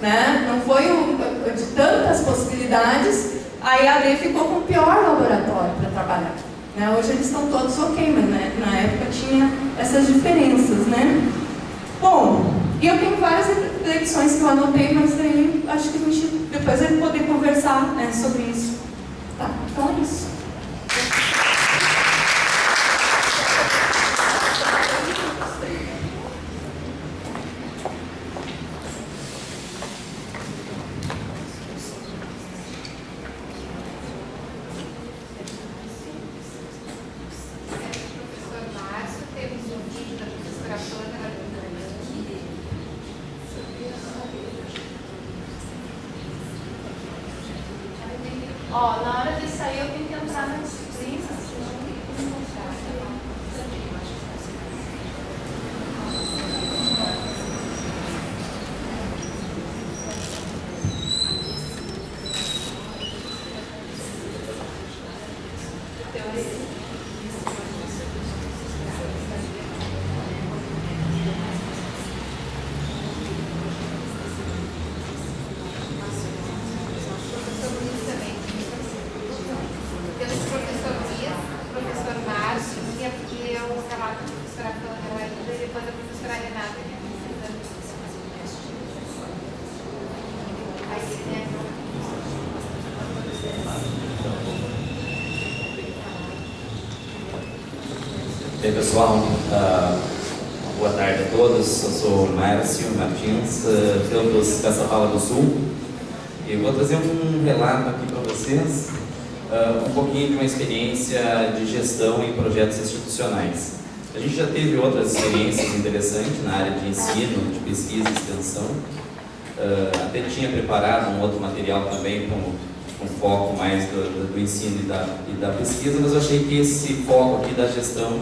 né? Não foi de tantas possibilidades, a EAD ficou com o pior laboratório para trabalhar. Né? Hoje eles estão todos ok, mas né, na época tinha essas diferenças, né? Bom, e eu tenho várias reflexões que eu anotei, mas aí acho que a gente depois vai poder conversar, né, sobre isso. Tá, então é isso. Ó, na hora de sair eu tenho que entrar nas disciplinas. E aí, pessoal, boa tarde a todos. Eu sou Márcio Martins, campus Caçapava do Sul, e vou trazer um relato aqui para vocês, um pouquinho de uma experiência de gestão em projetos institucionais. A gente já teve outras experiências interessantes na área de ensino, de pesquisa e extensão. Até tinha preparado um outro material também com foco mais do ensino e da pesquisa, mas eu achei que esse foco aqui da gestão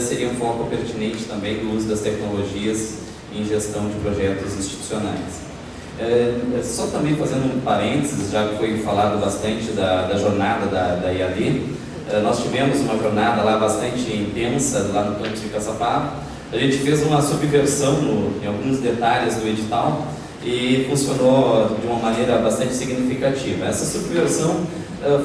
seria um foco pertinente também do uso das tecnologias em gestão de projetos institucionais. Só também fazendo um parênteses, já que foi falado bastante da jornada da EAD, nós tivemos uma jornada lá bastante intensa, lá no campus de Caçapava. A gente fez uma subversão em alguns detalhes do edital e funcionou de uma maneira bastante significativa. Essa subversão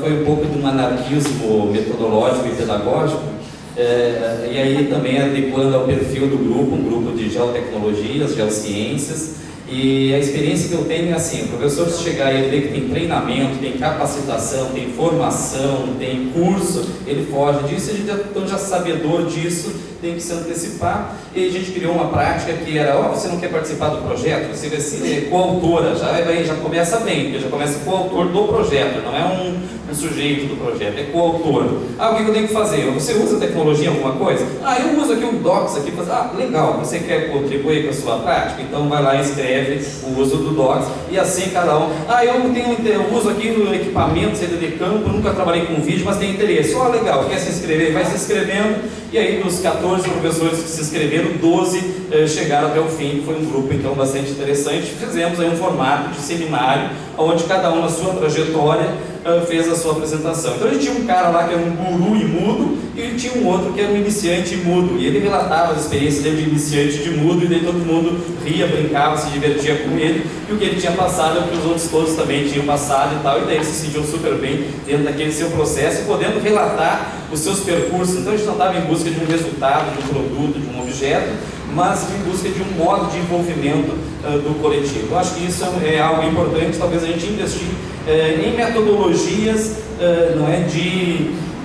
foi um pouco de um anarquismo metodológico e pedagógico, e aí também adequando ao perfil do grupo, um grupo de geotecnologias, geociências. E a experiência que eu tenho é assim: o professor chegar e ver que tem treinamento, tem capacitação, tem formação, tem curso, ele foge disso, a gente então já sabedor disso, tem que se antecipar. E a gente criou uma prática que era: você não quer participar do projeto? Você vai ser coautora, já começa bem, porque já começa coautor do projeto, não é um sujeito do projeto, é coautor. O que eu tenho que fazer? Você usa tecnologia em alguma coisa? Eu uso aqui um Docs aqui. Legal, você quer contribuir com a sua prática? Então vai lá e escreve o uso do Docs, e assim cada um. Eu uso aqui no equipamento, saída de campo, nunca trabalhei com vídeo, mas tenho interesse. Legal, quer se inscrever? Vai se inscrevendo, e aí dos 14 professores que se inscreveram, 12 chegaram até o fim. Foi um grupo então bastante interessante. Fizemos aí um formato de seminário, onde cada um na sua trajetória fez a sua apresentação. Então a gente tinha um cara lá que era um guru e mudo, e tinha um outro que era um iniciante mudo, e ele relatava as experiências dele de iniciante de mudo, e daí todo mundo ria, brincava, se divertia com ele, e o que ele tinha passado é o que os outros todos também tinham passado e tal, e daí eles se sentiam super bem dentro daquele seu processo, podendo relatar os seus percursos. Então a gente não estava em busca de um resultado, de um produto, de um objeto, mas em busca de um modo de envolvimento do coletivo. Eu acho que isso é algo importante, talvez a gente investir em metodologias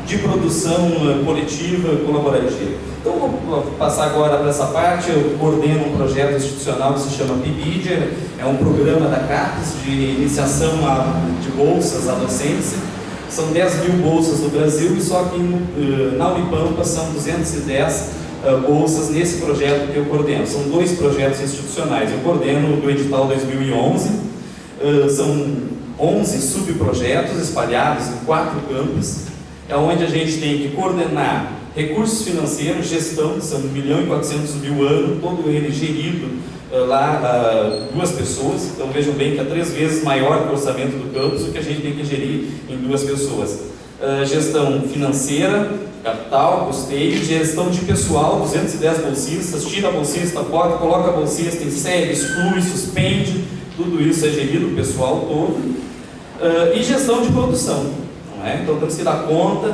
de produção coletiva, colaborativa. Então vou passar agora para essa parte. Eu coordeno um projeto institucional que se chama PIBIDIA, é um programa da CAPES de iniciação de bolsas à docência. São 10 mil bolsas no Brasil, e só aqui na Unipampa são 210 bolsas nesse projeto que eu coordeno. São 2 projetos institucionais. Eu coordeno do edital 2011, são 11 subprojetos espalhados em 4 campos, onde a gente tem que coordenar recursos financeiros, gestão, são 1.400.000 ano, todo ele gerido lá 2 pessoas. Então vejam bem que é 3 vezes maior que o orçamento do campus, o que a gente tem que gerir em 2 pessoas. Gestão financeira, capital, custeio, gestão de pessoal, 210 bolsistas, tira a bolsista, coloca a bolsista, insere, exclui, suspende, tudo isso é gerido, o pessoal todo, e gestão de produção, não é? Então temos que dar conta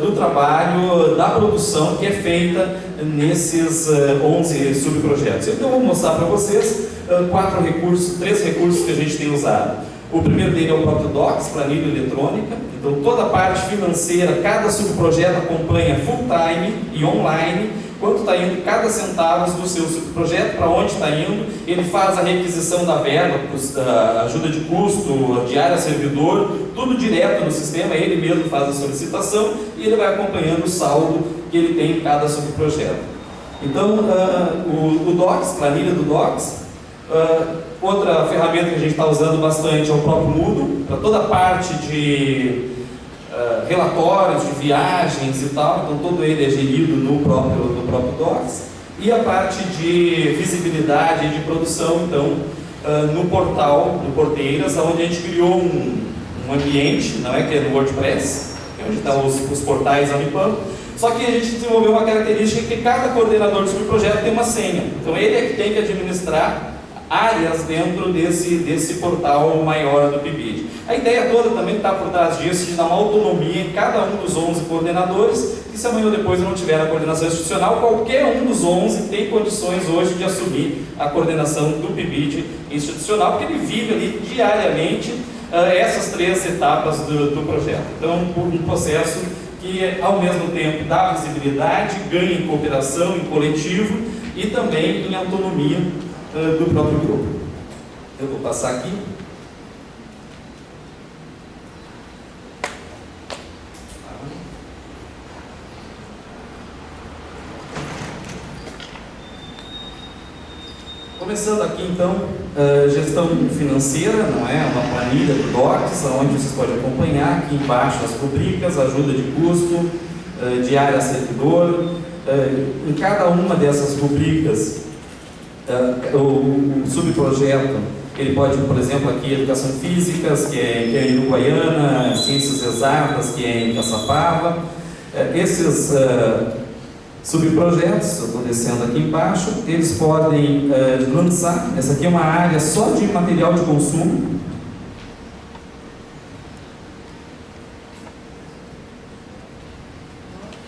do trabalho, da produção que é feita nesses 11 subprojetos. Então eu vou mostrar para vocês 3 recursos que a gente tem usado. O primeiro dele é o próprio Docs, planilha eletrônica. Então toda a parte financeira, cada subprojeto acompanha full time e online, quanto está indo cada centavo do seu subprojeto, para onde está indo. Ele faz a requisição da verba, da ajuda de custo, diária servidor, tudo direto no sistema, ele mesmo faz a solicitação e ele vai acompanhando o saldo que ele tem em cada subprojeto. Então, o Docs, planilha do Docs. Outra ferramenta que a gente está usando bastante é o próprio Moodle, para toda a parte de relatórios, de viagens e tal, então todo ele é gerido no próprio Docs. E a parte de visibilidade e de produção, então, no portal, no Porteiras, onde a gente criou um ambiente, não é, que é no WordPress, que é onde estão os portais da Unipampa. Só que a gente desenvolveu uma característica que cada coordenador de subprojeto tem uma senha. Então ele é que tem que administrar áreas dentro desse portal maior do PIBID. A ideia toda também está por trás disso, de dar uma autonomia em cada um dos 11 coordenadores, e se amanhã ou depois eu não tiver a coordenação institucional, qualquer um dos 11 tem condições hoje de assumir a coordenação do PIBID institucional, porque ele vive ali diariamente essas 3 etapas do projeto. Então, um processo que ao mesmo tempo dá visibilidade, ganha em cooperação, em coletivo e também em autonomia do próprio grupo. Eu vou passar aqui. Começando aqui então, gestão financeira, não é? Uma planilha do Docs, onde vocês podem acompanhar aqui embaixo as rubricas, ajuda de custo, diária a servidor. Em cada uma dessas rubricas, o subprojeto, ele pode, por exemplo, aqui Educação Física, que é em Uruguaiana, Ciências Exatas, que é em Caçapava. Esses subprojetos, eu estou descendo aqui embaixo, eles podem lançar, essa aqui é uma área só de material de consumo.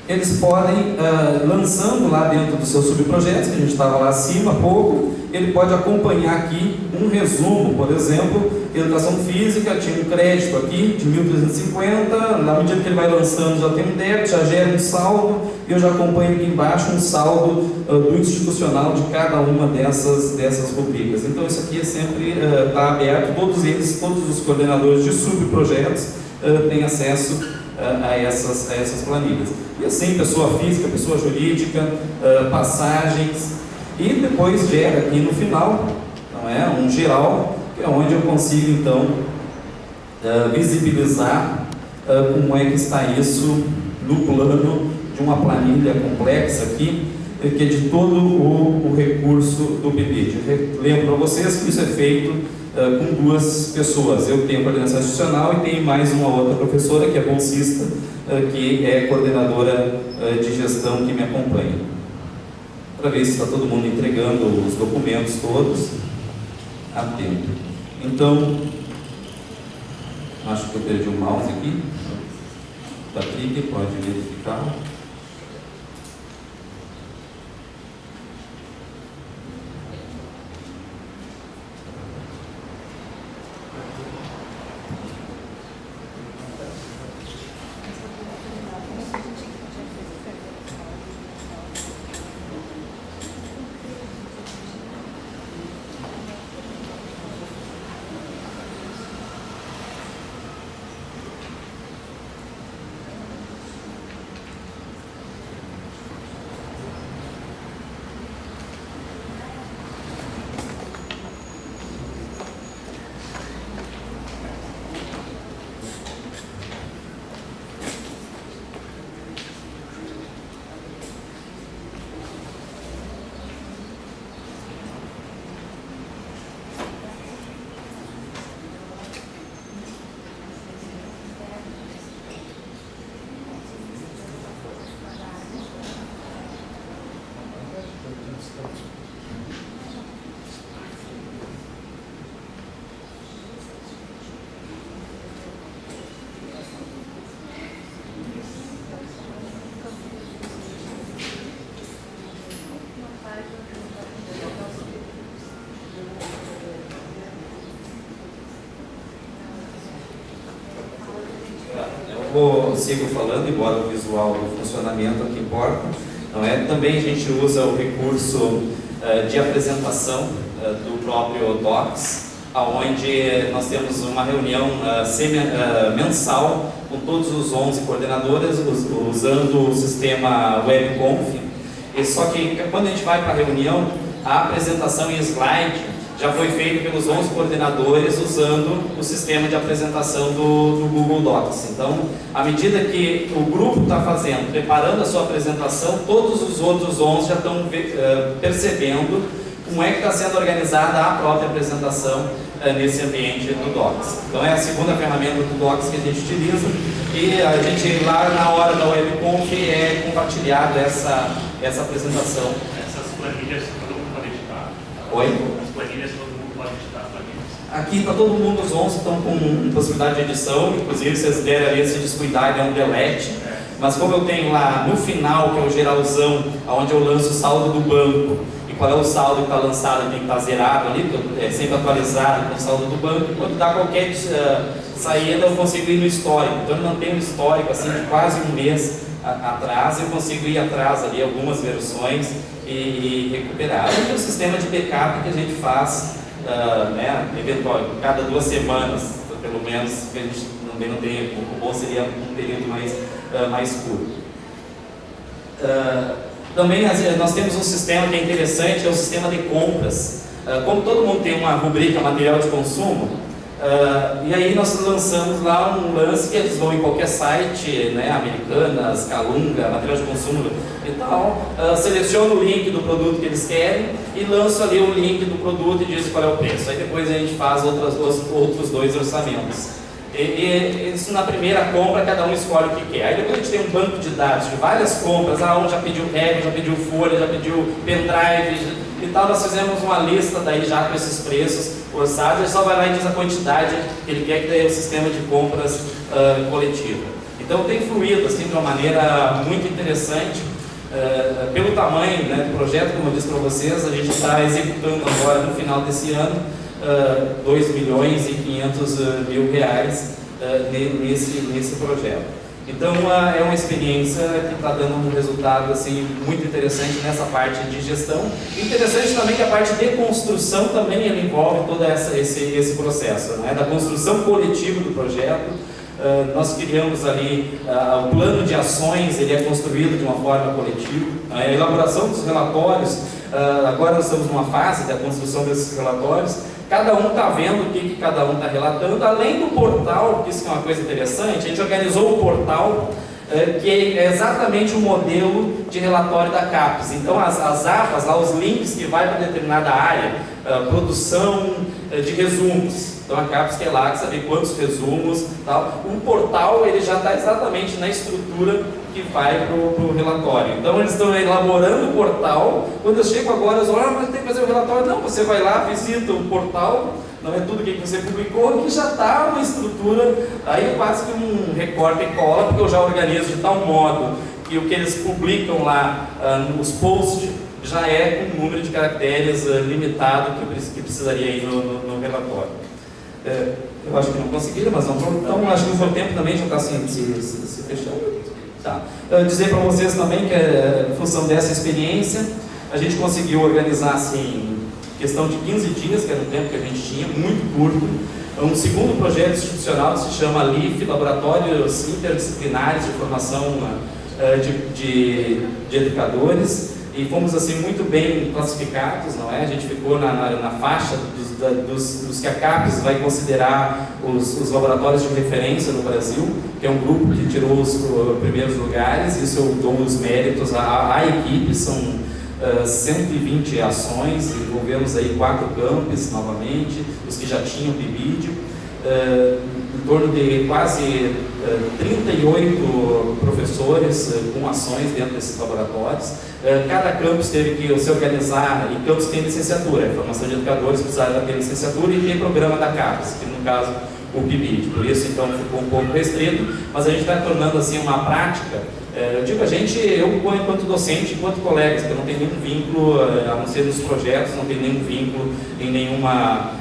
Eles podem, lançando lá dentro dos seus subprojetos, que a gente estava lá acima há pouco, ele pode acompanhar aqui um resumo, por exemplo, Educação Física, tinha um crédito aqui de 1.350, na medida que ele vai lançando já tem um débito, já gera um saldo, e eu já acompanho aqui embaixo um saldo do institucional de cada uma dessas rubricas. Então isso aqui sempre está aberto, todos os coordenadores de subprojetos têm acesso a essas planilhas. E assim, pessoa física, pessoa jurídica, passagens, e depois gera aqui no final, não é? Um geral, que é onde eu consigo então visibilizar como é que está isso no plano de uma planilha complexa aqui, que é de todo o recurso do PIBID. Lembro para vocês que isso é feito com 2 pessoas. Eu tenho a coordenação institucional e tenho mais uma outra professora que é bolsista, que é coordenadora de gestão que me acompanha. Para ver se está todo mundo entregando os documentos todos a tempo. Então, acho que eu perdi o mouse aqui. Patrick, pode verificar. sigo falando, embora o visual do funcionamento aqui importa, não é? Também a gente usa o recurso de apresentação do próprio Docs, onde nós temos uma reunião mensal com todos os 11 coordenadores, usando o sistema WebConf. E só que quando a gente vai para a reunião, a apresentação em slide já foi feita pelos 11 coordenadores usando o sistema de apresentação do Google Docs. Então, à medida que o grupo está preparando a sua apresentação, todos os outros 11 já estão percebendo como é que está sendo organizada a própria apresentação nesse ambiente do Docs. Então, é a segunda ferramenta do Docs que a gente utiliza, e a gente lá na hora da WebConf é compartilhado essa apresentação. Essas planilhas todo mundo pode editar? Oi? As planilhas todo mundo pode editar planilhas? Aqui está todo mundo, os 11 estão com possibilidade de edição, inclusive se vocês derem ali, se descuidar, é um delete. Mas como eu tenho lá no final, que é o geralzão, onde eu lanço o saldo do banco, e qual é o saldo que está lançado, tem que estar zerado ali, é sempre atualizado com o saldo do banco, e quando dá qualquer saída eu consigo ir no histórico. Então eu mantenho um histórico assim, de quase um mês atrás, eu consigo ir atrás ali algumas versões e recuperar. É um sistema de backup que a gente faz, eventual, cada 2 semanas, pelo menos, que a gente também não tem, o bom seria um período mais curto. Também nós temos um sistema que é interessante, é o sistema de compras. Como todo mundo tem uma rubrica material de consumo, e aí nós lançamos lá um lance que eles vão em qualquer site, né, Americanas, Calunga, material de consumo e tal, seleciona o link do produto que eles querem e lança ali o link do produto e diz qual é o preço. Aí depois a gente faz outros 2 orçamentos. E isso na primeira compra, cada um escolhe o que quer. Aí depois a gente tem um banco de dados de várias compras, um já pediu régua, já pediu folha, já pediu pendrive e tal. Nós fizemos uma lista daí já com esses preços orçados, ele só vai lá e diz a quantidade que ele quer, que daí é o sistema de compras coletivo. Então tem fluído assim, de uma maneira muito interessante. Pelo tamanho, né, do projeto, como eu disse para vocês, a gente está executando agora no final desse ano 2.500.000 reais nesse projeto. Então é uma experiência que está dando um resultado assim, muito interessante nessa parte de gestão. Interessante também que a parte de construção também ele envolve todo esse processo, né, da construção coletiva do projeto. Nós criamos ali o plano de ações, ele é construído de uma forma coletiva. A elaboração dos relatórios, agora nós estamos numa fase da construção desses relatórios. Cada um está vendo o que cada um está relatando, além do portal, que isso é uma coisa interessante, a gente organizou um portal que é exatamente o modelo de relatório da CAPES. Então as abas, lá, os links que vai para determinada área, produção de resumos. Então a CAPES quer lá saber quantos resumos, tal. Um portal ele já está exatamente na estrutura que vai para o relatório. Então eles estão elaborando o portal. Quando eu chego agora, eles falam, mas tem que fazer o relatório. Não, você vai lá, visita o portal, não é tudo que você publicou, que já está uma estrutura, aí eu faço um recorte e cola, porque eu já organizo de tal modo que o que eles publicam lá nos posts já é com um número de caracteres limitado que precisaria ir no relatório. Eu acho que não conseguiram, mas não. Então acho que o seu tempo também já está se fechando. Tá. Dizer para vocês também que em função dessa experiência, a gente conseguiu organizar assim, questão de 15 dias, que era o tempo que a gente tinha, muito curto, um segundo projeto institucional que se chama LIF, Laboratórios Interdisciplinares de Formação de Educadores, e fomos assim muito bem classificados, não é? A gente ficou na faixa dos que a CAPES vai considerar os laboratórios de referência no Brasil, que é um grupo que tirou os primeiros lugares. Isso eu dou os méritos à equipe. São 120 ações, envolvemos aí 4 campos novamente, os que já tinham PIBID, em torno de quase 38 professores com ações dentro desses laboratórios. Cada campus teve que se organizar, e campus tem licenciatura, a formação de educadores precisaram ter licenciatura e tem programa da CAPES, que no caso o PIBID, por isso então ficou um pouco restrito, mas a gente está tornando assim uma prática. Eu digo a gente, eu enquanto docente, enquanto colegas, que eu não tenho nenhum vínculo, a não ser nos projetos, não tenho nenhum vínculo em nenhuma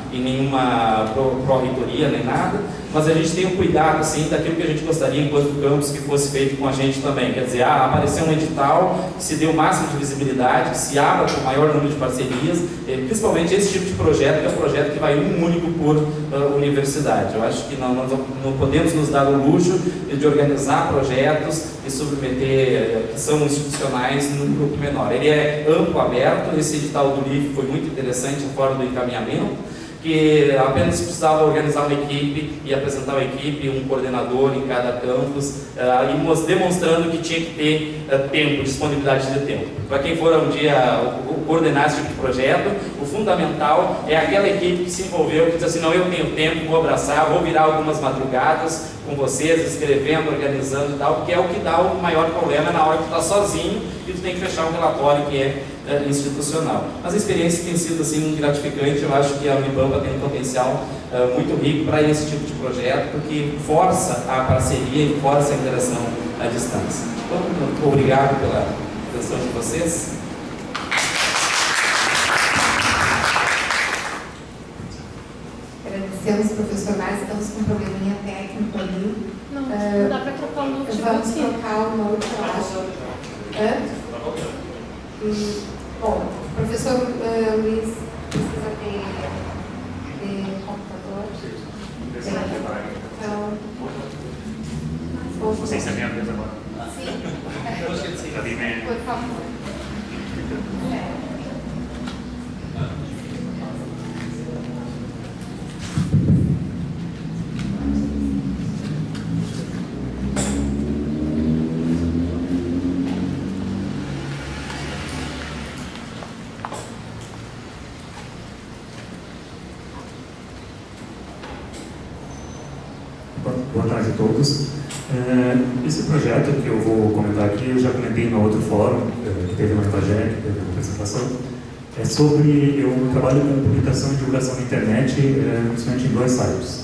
pró-reitoria nem nada, mas a gente tem um cuidado, sim, daquilo que a gente gostaria, enquanto campus, que fosse feito com a gente também. Quer dizer, apareceu um edital, que se dê o máximo de visibilidade, que se abra para o maior número de parcerias, principalmente esse tipo de projeto, que é um projeto que vai um único por universidade. Eu acho que nós não podemos nos dar o luxo de organizar projetos e submeter, que são institucionais, num grupo menor. Ele é amplo, aberto. Esse edital do LIF foi muito interessante, fora do encaminhamento, que apenas precisava organizar uma equipe e apresentar uma equipe, um coordenador em cada campus, e demonstrando que tinha que ter tempo, disponibilidade de tempo. Para quem for um dia coordenar esse tipo de projeto, o fundamental é aquela equipe que se envolveu, que diz assim, não, eu tenho tempo, vou abraçar, vou virar algumas madrugadas com vocês, escrevendo, organizando e tal, porque é o que dá o maior problema na hora que tu está sozinho e tu tem que fechar um relatório que é institucional. Mas a experiência tem sido assim muito gratificante. Eu acho que a Unipampa tem um potencial muito rico para esse tipo de projeto, que força a parceria e força a interação à distância. Então, obrigado pela atenção de vocês. Agradecemos, profissionais, estamos com um probleminha técnico ali. Não dá para trocar o notebook. Vamos trocar o notebook, eu acho. Bom, o professor Luiz precisa ter computador. Então, Vocês também abrem agora? sim, por favor. Boa tarde a todos. Esse projeto que eu vou comentar aqui, eu já comentei no outro fórum, que teve uma Evangélica, que teve uma apresentação, é sobre, eu trabalho com publicação e divulgação na internet, principalmente em 2 sites.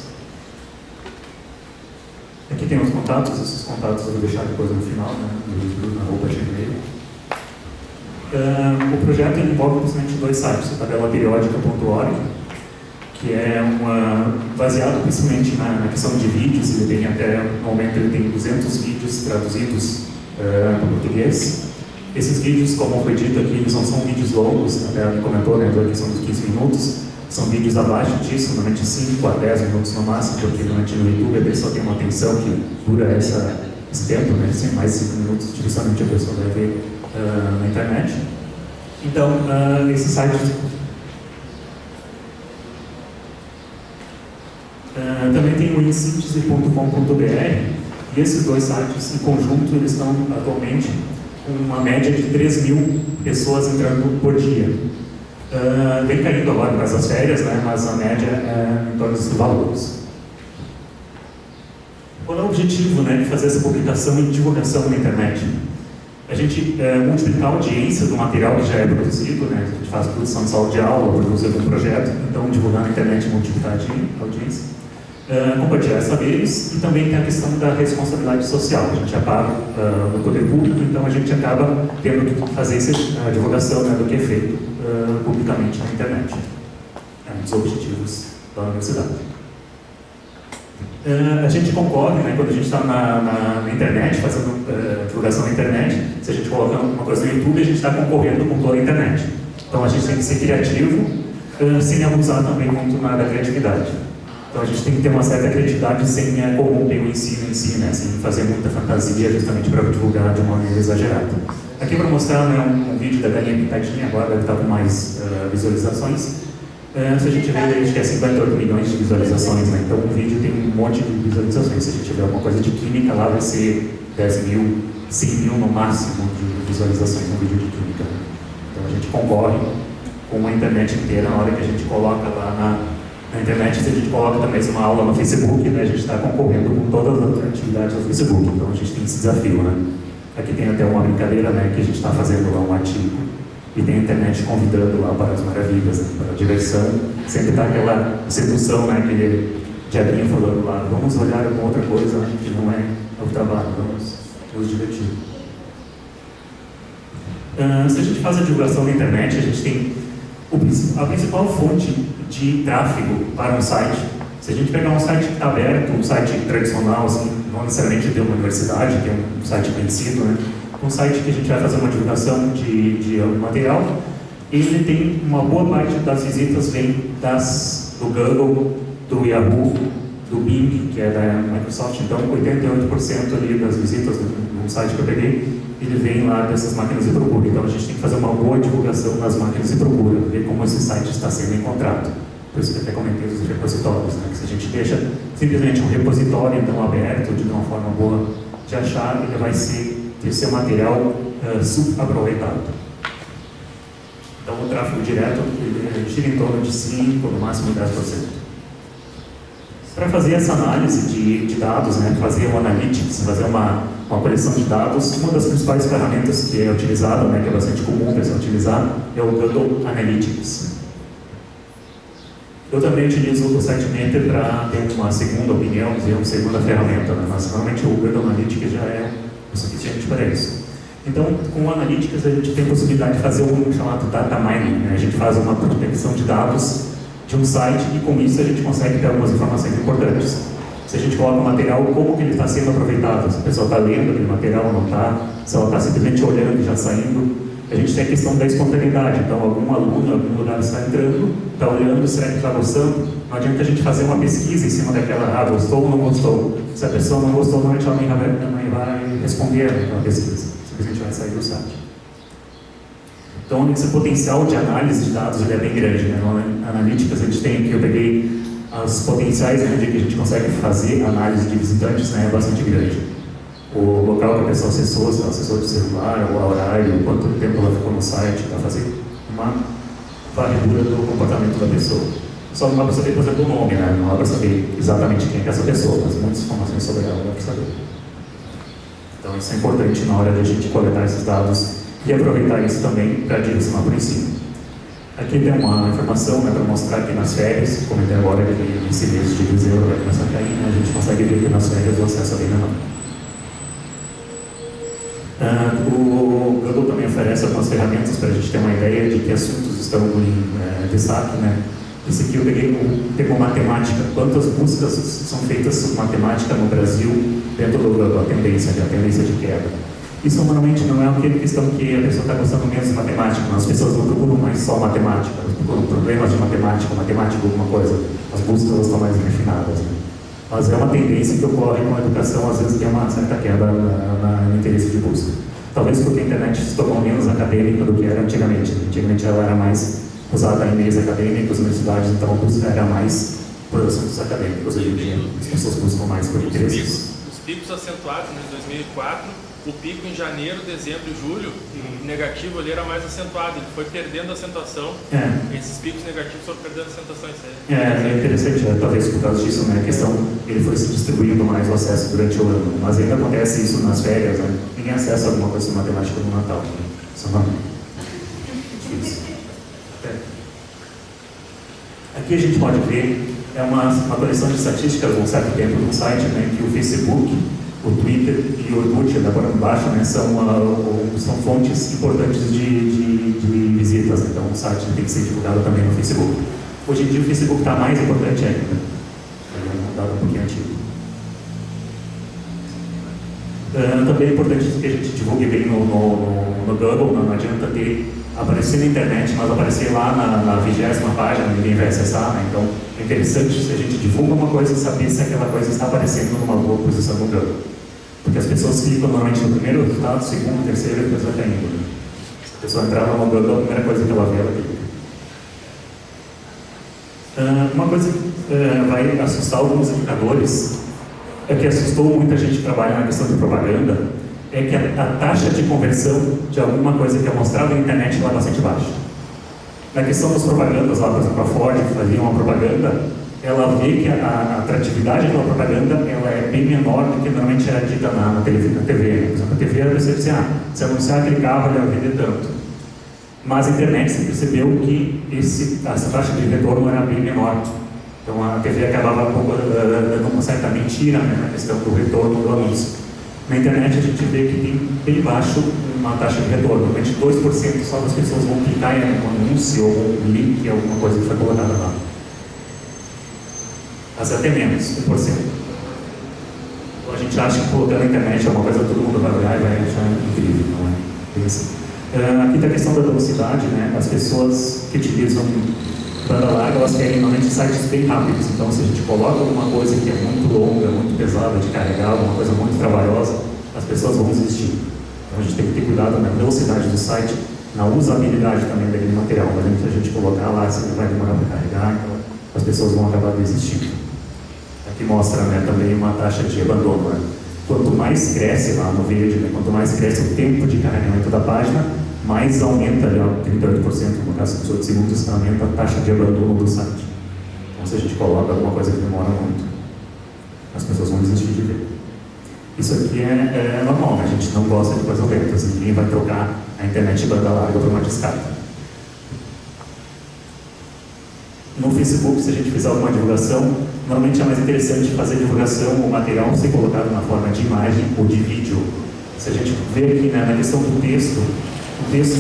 Aqui tem os contatos, esses contatos eu vou deixar depois no final, né, no @gmail. O projeto envolve principalmente 2 sites, o tabelaperiódica.org, que é baseado principalmente na questão de vídeos. Ele tem no momento ele tem 200 vídeos traduzidos para português. Esses vídeos, como foi dito aqui, eles não são vídeos longos, até me comentou, né, da questão dos 15 minutos, são vídeos abaixo disso, normalmente 5 a 10 minutos no máximo, porque normalmente no YouTube a pessoa tem uma atenção que dura esse tempo, né, mais 5 minutos, dificilmente a pessoa vai ver na internet. Então, esses sites também tem o insíntese.com.br, e esses 2 sites, em conjunto, eles estão atualmente com uma média de 3.000 pessoas entrando por dia. Vem caindo agora nas as férias, né, mas a média é em torno desses valores. Qual é o objetivo, né, de fazer essa publicação e divulgação na internet? A gente multiplicar a audiência do material que já é produzido, né, a gente faz produção de sala de aula, produz algum projeto, então divulgar na internet e multiplicar a audiência. Compartilhar saberes, e também tem a questão da responsabilidade social. A gente paga no poder público, então a gente acaba tendo que fazer a divulgação, né, do que é feito publicamente na internet. É um dos objetivos da universidade. A gente concorre, né, quando a gente está na internet, fazendo divulgação na internet, se a gente coloca uma coisa no YouTube, a gente está concorrendo com toda a internet. Então a gente tem que ser criativo, sem abusar também muito da criatividade. Então a gente tem que ter uma certa criatividade sem corromper o ensino em si, né, sem fazer muita fantasia justamente para divulgar de uma maneira exagerada. Aqui para mostrar, né, um vídeo da Galinha Pintadinha, agora deve estar com mais visualizações. Se a gente ver, a gente quer 58 milhões de visualizações, né, então um vídeo tem um monte de visualizações. Se a gente tiver alguma coisa de química lá, vai ser 10.000, 100.000 no máximo de visualizações no vídeo de química. Então a gente concorre com a internet inteira na hora que a gente coloca lá na internet. Se a gente coloca também uma aula no Facebook, né, a gente está concorrendo com todas as atividades do Facebook, então a gente tem esse desafio, né. Aqui tem até uma brincadeira, né, que a gente está fazendo lá um artigo, e tem a internet convidando lá para as maravilhas, né, para a diversão, sempre está aquela sedução, né, aquele diabinho falando lá, vamos olhar alguma outra coisa que não é o trabalho, vamos nos divertir. Se a gente faz a divulgação na internet, a gente tem a principal fonte de tráfego para um site Se a gente pegar um site que está aberto, um site tradicional, assim, não necessariamente de uma universidade, que é um site conhecido, né? Um site que a gente vai fazer uma divulgação de algum material, ele tem uma boa parte das visitas vem do Google, do Yahoo, do Bing, que é da Microsoft. Então, 88% ali das visitas do site que eu peguei, ele vem lá dessas máquinas de procura. Então, a gente tem que fazer uma boa divulgação nas máquinas de procura, ver como esse site está sendo encontrado. Por isso que eu até comentei dos repositórios, né? Que se a gente deixa simplesmente um repositório então aberto, de uma forma boa de achar, ele vai ter seu material subaproveitado. Então, o tráfego direto ele gira em torno de 5%, no máximo 10%. Para fazer essa análise de dados, né, fazer um analytics, fazer uma coleção de dados, uma das principais ferramentas que é utilizada, né, que é bastante comum você utilizar, é o Google Analytics. Eu também utilizo o SiteMeter para ter uma segunda opinião, uma segunda ferramenta, né, mas normalmente o Google Analytics já é o suficiente para isso. Então, com o Analytics, a gente tem a possibilidade de fazer um chamado Data Mining, né? A gente faz uma prospecção de dados de um site e com isso a gente consegue ter algumas informações importantes. Se a gente coloca o material, como que ele está sendo aproveitado, se a pessoa está lendo aquele material ou não está, se ela está simplesmente olhando e já saindo. A gente tem a questão da espontaneidade, então algum aluno em algum lugar está entrando, está olhando, será que está gostando? Não adianta a gente fazer uma pesquisa em cima daquela, gostou ou não gostou. Se a pessoa não gostou, normalmente ela nem vai responder naquela pesquisa, simplesmente vai sair do site. Então, esse potencial de análise de dados ele é bem grande, né? No Analytics a gente tem aqui, eu peguei os potenciais, né, de que a gente consegue fazer análise de visitantes, né, é bastante grande. O local que a pessoa acessou, se ela acessou de celular, o horário, quanto tempo ela ficou no site, para fazer uma varredura do comportamento da pessoa. Só não dá para saber, por exemplo, o nome, né? Não dá para saber exatamente quem é essa pessoa, mas muitas informações sobre ela dá para saber. Então isso é importante na hora de a gente coletar esses dados e aproveitar isso também para direcionar por ensino. Aqui tem uma informação, né, para mostrar que nas férias, comentei agora que esse mês de dezembro vai começar a cair, né, a gente consegue ver que nas férias o acesso é bem menor. O Google também oferece algumas ferramentas para a gente ter uma ideia de que assuntos estão em destaque, né? Esse aqui eu peguei um termo matemática. Quantas buscas são feitas sobre matemática no Brasil dentro do Google, a tendência de queda. Isso normalmente não é aquela questão que a pessoa está gostando menos de matemática, mas as pessoas não procuram mais só matemática, elas procuram problemas de matemática alguma coisa. As buscas elas estão mais refinadas, né? Mas é uma tendência que ocorre com a educação, às vezes tem uma certa queda no interesse de busca. Talvez porque a internet se tornou menos acadêmica do que era antigamente. Antigamente ela era mais usada em meios acadêmicos, universidades, então a busca era mais por assuntos acadêmicos. Hoje em dia as pessoas buscam mais por interesses. Os picos acentuados, né, em 2004, o pico em janeiro, dezembro e julho, negativo ali era mais acentuado, ele foi perdendo a acentuação. Esses picos negativos foram perdendo a acentuação. É interessante, talvez por causa disso, né, a questão, ele foi se distribuindo mais o acesso durante o ano, mas ainda acontece isso nas férias, né? Ninguém acessa alguma coisa de matemática no Natal, né? Isso não é difícil. Aqui a gente pode ver, é uma coleção de estatísticas há um certo tempo no site, né, que o Facebook, o Twitter e o Orkut, da por baixo, né, são fontes importantes de visitas, então o site tem que ser divulgado também no Facebook. Hoje em dia o Facebook está mais importante ainda, é um dado um pouquinho antigo. Também é importante que a gente divulgue bem no Google, não adianta aparecer na internet, mas aparecer lá na 20ª página, ninguém vai acessar, né? Então é interessante se a gente divulga uma coisa, saber se aquela coisa está aparecendo numa boa posição no Google. Porque as pessoas clicam normalmente no primeiro resultado, segundo, terceiro, e depois vai caindo. Né? Se a pessoa entrar no Google, a primeira coisa que ela vê, ela clica. Uma coisa que vai assustar alguns indicadores, é que assustou muita gente que trabalha na questão de propaganda, é que a taxa de conversão de alguma coisa que é mostrada na internet é bastante baixa. Na questão das propagandas, lá, por exemplo, a Ford fazia uma propaganda, ela vê que a atratividade da propaganda ela é bem menor do que normalmente era dita na TV. Né? Por exemplo, a TV era você dizer, se anunciar aquele carro, ele vai vender tanto. Mas a internet se percebeu que essa taxa de retorno era bem menor. Então a TV acabava dando uma certa mentira, né, na questão do retorno do anúncio. Na internet a gente vê que tem bem baixo uma taxa de retorno, normalmente 2% só das pessoas vão clicar em um anúncio ou um link, alguma coisa que foi colocada lá. mas até menos, 1%. Então a gente acha que colocando na internet é uma coisa que todo mundo vai olhar e vai achar incrível, não é? Bem assim. Aqui está a questão da velocidade, né? As pessoas que utilizam banda larga, elas querem normalmente sites bem rápidos. Então, se a gente coloca alguma coisa que é muito longa, muito pesada de carregar, alguma coisa muito trabalhosa, as pessoas vão desistir. Então, a gente tem que ter cuidado na velocidade do site, na usabilidade também daquele material. Por exemplo, se a gente colocar lá, se vai demorar para carregar, então as pessoas vão acabar desistindo. Aqui mostra, né, também uma taxa de abandono. Né? Quanto mais cresce lá no vídeo, né, quanto mais cresce o tempo de carregamento da página, mais aumenta, 38%, no caso dos 18 segundos, aumenta a taxa de abandono do site. Então, se a gente coloca alguma coisa que demora muito, as pessoas vão desistir de ver. Isso aqui é normal, né? A gente não gosta de coisa lenta, assim, ninguém vai trocar a internet de banda larga por uma discada. No Facebook, se a gente fizer alguma divulgação, normalmente é mais interessante fazer divulgação ou material ser colocado na forma de imagem ou de vídeo. Se a gente vê aqui, né, na questão do texto, o texto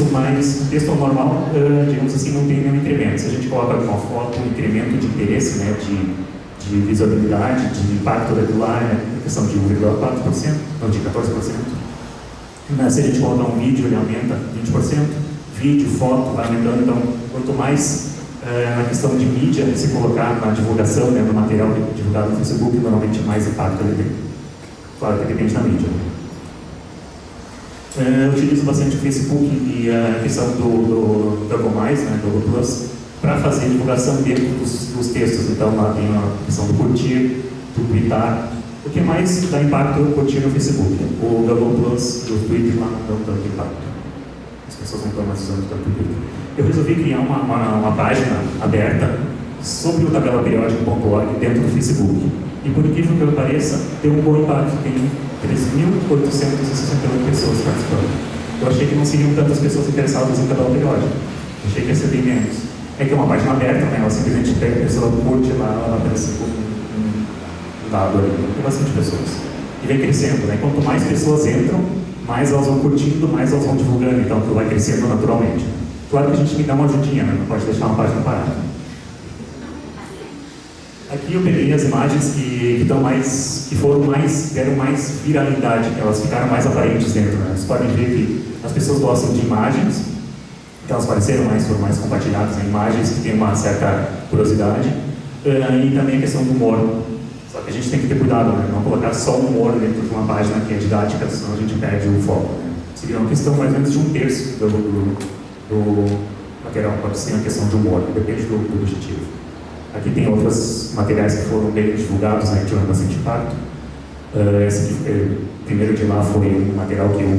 normal, digamos assim, não tem nenhum incremento. Se a gente coloca alguma foto, um incremento de interesse, né, de visibilidade, de impacto daquilo lá, né, questão de 1,4%, não, de 14%. Mas se a gente colocar um vídeo, ele aumenta 20%, vídeo, foto, vai aumentando. Então, quanto mais na questão de mídia se colocar na divulgação, né, do material divulgado no Facebook, normalmente mais impacto ele tem. Claro que depende da mídia. Eu utilizo bastante o Facebook e a questão do Google+, né, do Google Plus, para fazer divulgação dentro dos textos. Então, lá tem a questão do curtir, do tweetar. O que mais dá impacto é o curtir no Facebook. O Google Plus e o Twitter lá não dão tanto impacto. As pessoas não estão mais usando tanto o Twitter. Eu resolvi criar uma página aberta sobre o tabelaperiódica.org dentro do Facebook. E por incrível que pareça, tem um bom impacto. Tem 3.868 pessoas participando. Eu achei que não seriam tantas pessoas interessadas em tabela periódica. Achei que ia ser bem menos. É que é uma página aberta, né? Ela simplesmente pega a pessoa, curte lá, ela aparece com um dado ali. Tem bastante pessoas. E vem crescendo, né? Quanto mais pessoas entram, mais elas vão curtindo, mais elas vão divulgando. Então, tudo vai crescendo naturalmente. Claro que a gente tem que dar uma ajudinha, né? Não pode deixar uma página parada. Aqui eu peguei as imagens que deram mais viralidade, que elas ficaram mais aparentes dentro. Né? Vocês podem ver que as pessoas gostam de imagens, que elas pareceram mais, foram mais compartilhadas em imagens, que tem uma certa curiosidade, e também a questão do humor. Só que a gente tem que ter cuidado, né? Não colocar só o humor dentro de uma página que é didática, senão a gente perde o foco. Né? Seria uma questão mais ou menos de 1/3 do material, pode ser uma questão de humor, depende do objetivo. Aqui tem outros materiais que foram bem divulgados, né, que tiveram bastante impacto. Esse aqui, primeiro de lá foi um material que eu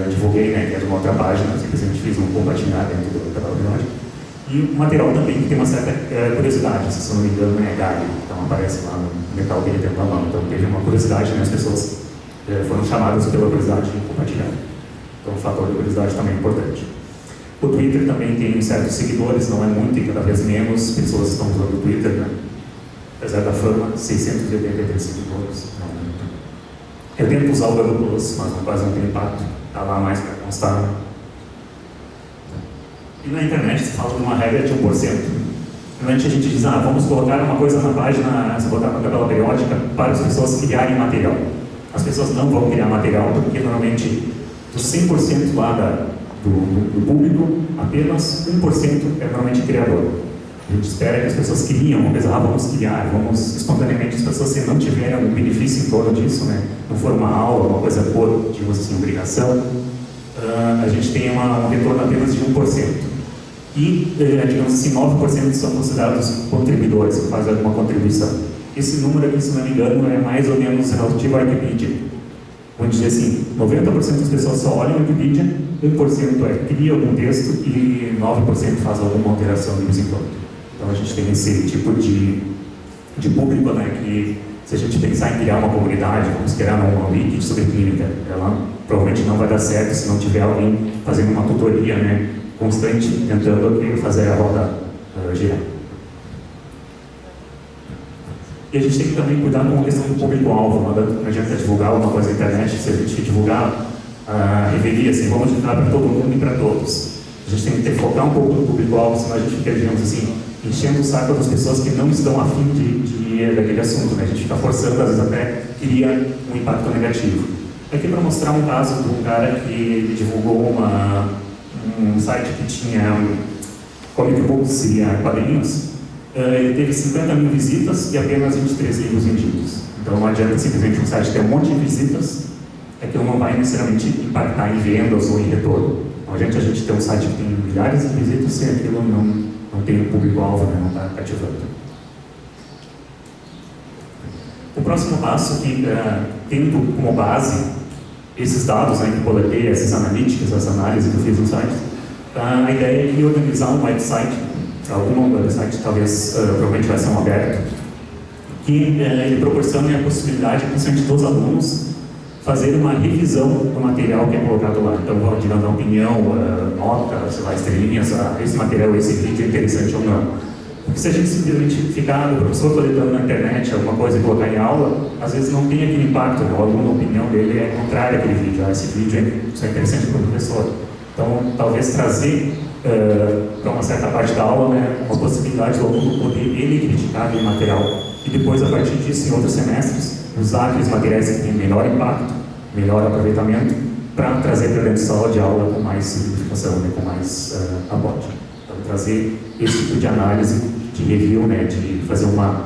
divulguei, né, que é de uma outra página, simplesmente fiz um compartilhar dentro do canal de nós. E um material também que tem uma certa curiosidade, se eu não me engano é galho, então aparece lá no metal que ele tem na mão. Então teve uma curiosidade, né, as pessoas foram chamadas pela curiosidade de compartilhar. Então o fator de curiosidade também é importante. O Twitter também tem certos seguidores, não é muito e cada vez menos pessoas estão usando o Twitter, né? Apesar da fama, 683 seguidores, não é muito. Eu tento usar o Google Plus, mas quase não tem impacto, está lá mais para constar. E na internet se fala de uma regra de 1%. Normalmente a gente diz, vamos colocar uma coisa na página, se botar na tabela periódica, para as pessoas criarem material. As pessoas não vão criar material, porque normalmente dos 100% lá do público, apenas 1% é normalmente criador. A gente espera que as pessoas criem uma coisa, vamos criar, vamos espontaneamente, as pessoas, se não tiverem algum benefício em torno disso, né, não for uma aula, uma coisa por, digamos assim, obrigação, a gente tem um retorno apenas de 1%. E, digamos assim, 9% são considerados contribuidores, que fazem alguma contribuição. Esse número aqui, se não me engano, é mais ou menos relativo à Wikipedia. Vamos dizer assim, 90% das pessoas só olham a Wikipedia, 1% cria algum texto e 9% faz alguma alteração de vez em quando. Então a gente tem esse tipo de público, né, que se a gente pensar em criar uma comunidade, vamos criar uma wiki sobre clínica, ela provavelmente não vai dar certo se não tiver alguém fazendo uma tutoria, né, constante, tentando fazer a roda girar. E a gente tem que também cuidar com a questão do público-alvo. Não adianta divulgar alguma coisa na internet, se a gente divulgar revelia, assim, vamos divulgar para todo mundo e para todos. A gente tem que focar um pouco no público-alvo, senão a gente fica, digamos assim, enchendo o saco das pessoas que não estão afim daquele assunto, né? A gente fica forçando, às vezes até cria um impacto negativo. Aqui para mostrar um caso de um cara que divulgou um site que tinha comic books, seria quadrinhos. Ele teve 50 mil visitas e apenas 23 livros vendidos. Então não adianta simplesmente um site ter um monte de visitas, aquilo não vai necessariamente impactar em vendas ou em retorno. Então, a gente tem um site que tem milhares de visitas e aquilo não tem um público-alvo, né? Não está cativando. O próximo passo, que tendo como base esses dados, né, que coletei, essas analíticas, essa análise que eu fiz no site, a ideia é organizar um website, algum website talvez provavelmente vai ser um aberto, que ele proporcione a possibilidade, principalmente dos alunos, fazer uma revisão do material que é colocado lá. Então, vão dar opinião, nota, sei lá, estrelinhas, esse material, esse vídeo é interessante ou não. Porque se a gente simplesmente ficar, o professor coletando na internet alguma coisa e colocar em aula, às vezes não tem aquele impacto, né? O aluno, a opinião dele é contrária àquele vídeo. Esse vídeo é interessante para o professor. Então, talvez trazer para uma certa parte da aula, né, uma possibilidade do aluno poder ele criticar aquele material e depois, a partir disso, em outros semestres, usar aqueles materiais que têm melhor impacto, melhor aproveitamento, para trazer para dentro da sala de aula com mais simplificação, né, com mais aporte. Então, trazer esse tipo de análise, de review, né, de fazer uma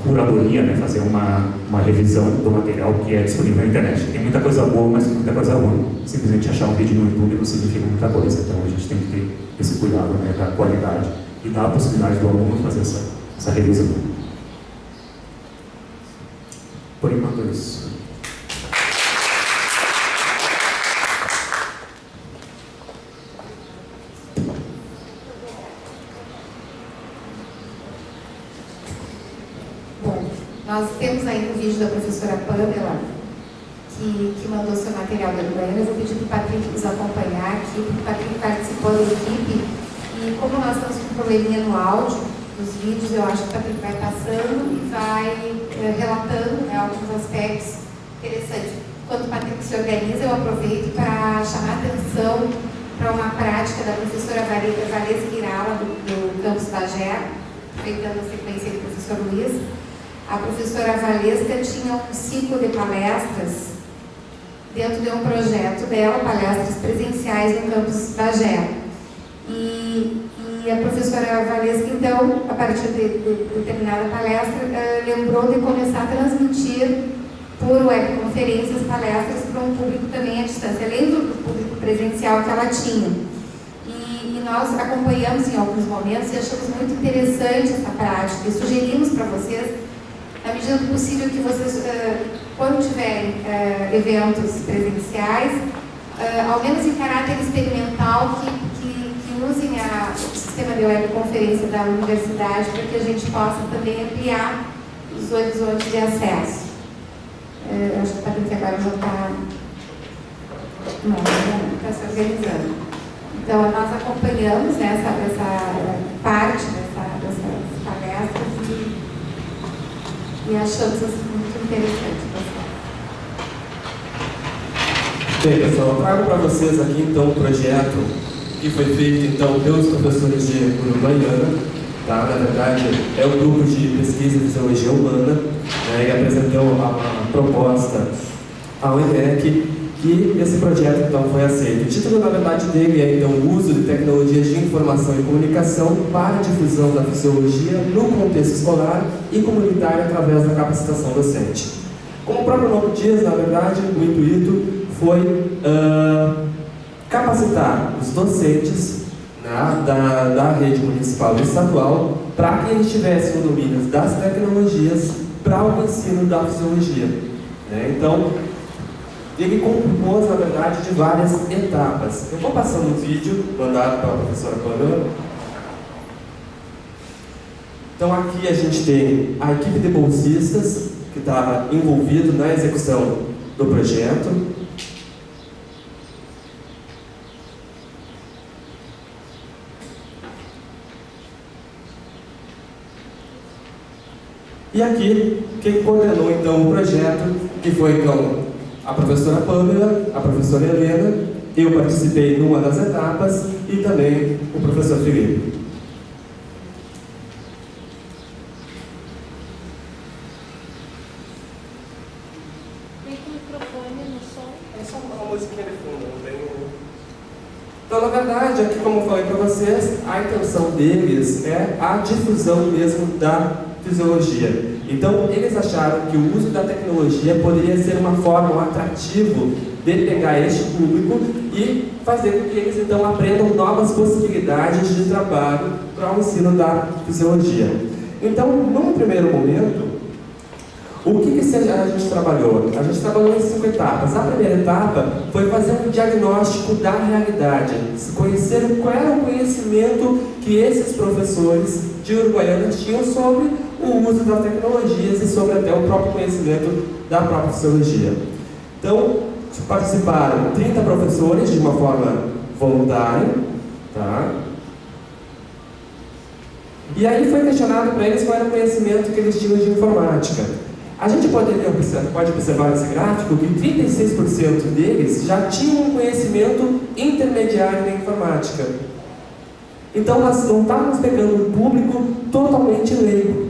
curadoria, né, fazer uma revisão do material que é disponível na internet. Tem muita coisa boa, mas tem muita coisa ruim. Simplesmente achar um vídeo no YouTube não significa muita coisa. Então, a gente tem que ter esse cuidado, né, da qualidade e dar a possibilidade do aluno fazer essa revisão. Por enquanto é isso. Bom, nós temos aí um vídeo da professora Pamela, que mandou seu material da manhã. Eu vou pedir para o Patrick nos acompanhar aqui, porque o Patrick participou da equipe, e como nós estamos com um probleminha no áudio dos vídeos, eu acho que o Patrick vai passando e vai relatando, né, alguns aspectos interessantes. Quando o Patrick se organiza, eu aproveito para chamar a atenção para uma prática da professora Valesca Irala, do campus Bagé, aproveitando a sequência do professor Luiz. A professora Valesca tinha um ciclo de palestras dentro de um projeto dela, palestras presenciais no campus Bagé. E a professora Valesca, então, a partir de determinada palestra, lembrou de começar a transmitir por webconferências palestras para um público também à distância, além do público presencial que ela tinha. E nós acompanhamos em alguns momentos e achamos muito interessante essa prática e sugerimos para vocês, na medida do possível, que vocês, quando tiverem eventos presenciais, ao menos em caráter experimental, que usem o sistema de webconferência da universidade para que a gente possa também ampliar os horizontes de acesso. Acho que o Patrick agora já está se organizando. Então, nós acompanhamos, né, essa parte dessas palestras e achamos muito interessante. Bem, pessoal, eu trago para vocês aqui, então, um projeto que foi feito, então, pelos professores de Uruguaiana, tá? Na verdade, é o grupo de pesquisa de fisiologia humana, né, e apresentou a proposta ao ENEC, que esse projeto, então, foi aceito. O título, na verdade, dele é, então, o uso de tecnologias de informação e comunicação para a difusão da fisiologia no contexto escolar e comunitário através da capacitação docente. Como o próprio nome diz, na verdade, o intuito foi capacitar os docentes, né, da rede municipal e estadual para que eles tivessem o domínio das tecnologias para o ensino da fisiologia. Né? Então, ele compôs, na verdade, de várias etapas. Eu vou passando um vídeo mandado pela professora Pamela. Então, aqui a gente tem a equipe de bolsistas que está envolvido na execução do projeto. E aqui, quem coordenou então o projeto, que foi então a professora Pamela, a professora Helena, eu participei numa das etapas e também o professor Felipe. É só uma musiquinha de fundo, não tem... Então, na verdade, aqui, como eu falei para vocês, a intenção deles é a difusão mesmo da fisiologia. Então, eles acharam que o uso da tecnologia poderia ser uma forma, um atrativo de pegar este público e fazer com que eles, então, aprendam novas possibilidades de trabalho para o ensino da fisiologia. Então, num primeiro momento, o que a gente trabalhou? A gente trabalhou em 5 etapas. A primeira etapa foi fazer um diagnóstico da realidade, conhecer qual era o conhecimento que esses professores de Uruguaiana tinham sobre o uso das tecnologias e sobre até o próprio conhecimento da própria fisiologia. Então, participaram 30 professores de uma forma voluntária, tá? E aí foi questionado para eles qual era o conhecimento que eles tinham de informática. A gente pode observar nesse gráfico que 36% deles já tinham um conhecimento intermediário na informática. Então, nós não estávamos pegando um público totalmente leigo.